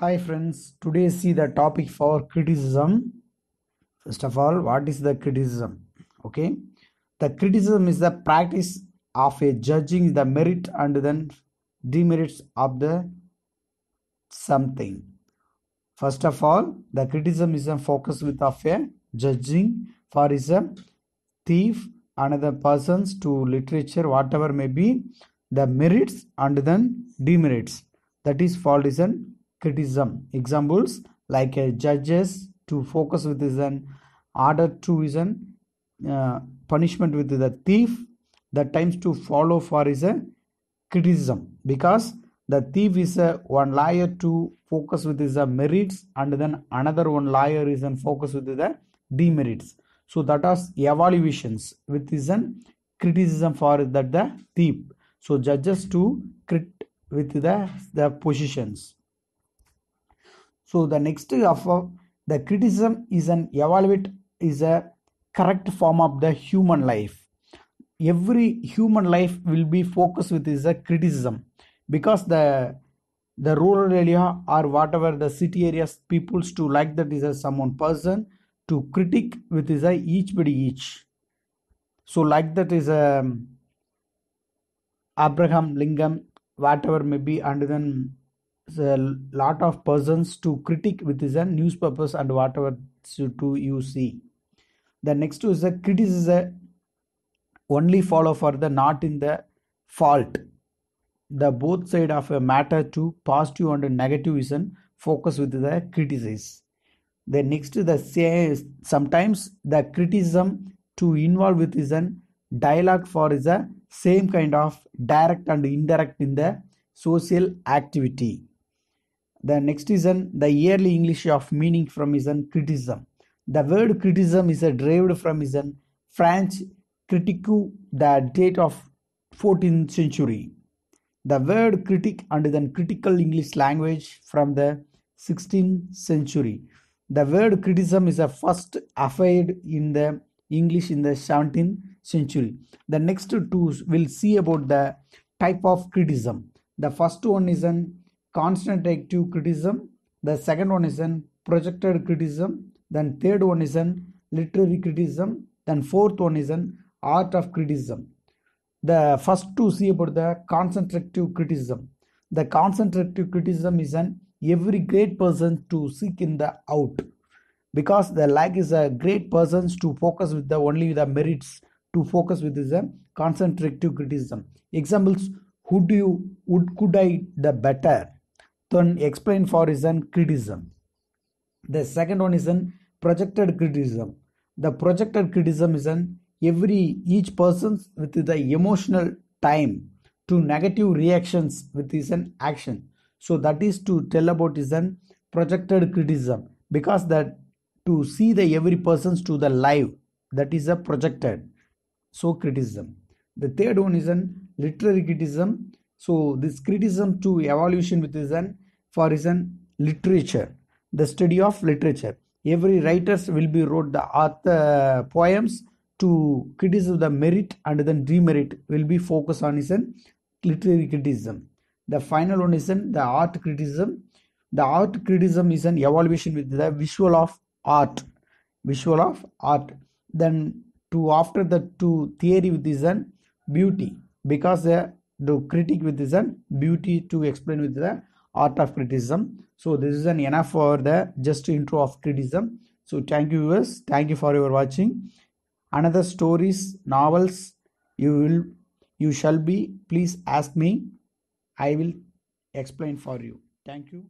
Hi friends, today see the topic for criticism. First of all, what is the criticism? Okay, the criticism is the practice of a judging the merit and then demerits of the something. First of all, the criticism is a focus with of a judging for is a thief another persons to literature whatever may be the merits and then demerits. That is called is an criticism. Examples like a judges to focus with is an order to is an punishment with the thief. The times to follow for is a criticism because the thief is one liar to focus with his merits and then another one liar is and focus with the demerits. So that is evaluations with his criticism for that the thief. So judges to crit with the positions. So the next of the criticism is an evaluate is a correct form of the human life. Every human life will be focused with is a criticism because the rural area or whatever the city areas peoples to like that is a someone person to critic with is a each body each. So like that is a Abraham Lincoln whatever may be and then a lot of persons to critic with his newspapers and whatever to you see. The next is a criticism only follow for the not in the fault. The both side of a matter to positive and negative is focus with the criticize. The next the say sometimes the criticism to involve with is an dialogue for is a same kind of direct and indirect in the social activity. The next is the yearly English of meaning from is an criticism. The word criticism is derived from is an French critique, the date of 14th century. The word critic and then critical English language from the 16th century. The word criticism is a first appeared in the English in the 17th century. The next two will see about the type of criticism. The first one is an constructive criticism. The second one is an projected criticism. Then third one is an literary criticism. Then fourth one is an art of criticism. The first to see about the constructive criticism. The constructive criticism is an every great person to seek in the out because the like is a great persons to focus with the only the merits to focus with is a constructive criticism. Examples: who do you would could I the better? Then explain for is an criticism. The second one is an projected criticism. The projected criticism is an every each person with the emotional time to negative reactions with his an action. So that is to tell about is an projected criticism because that to see the every persons to the live that is a projected so criticism. The third one is an literary criticism. So this criticism to evaluation with is an for is an literature, the study of literature. Every writers will be wrote the author poems to criticize the merit and then demerit will be focused on is an literary criticism. The final one is an the art criticism. The art criticism is an evaluation with the visual of art. Visual of art. Then to after the to theory with is an beauty because the critic with is an beauty to explain with the art of criticism. So this is an enough for the just intro of criticism. So thank you viewers. Thank you for your watching. Another stories, novels you shall be please ask me. I will explain for you. Thank you.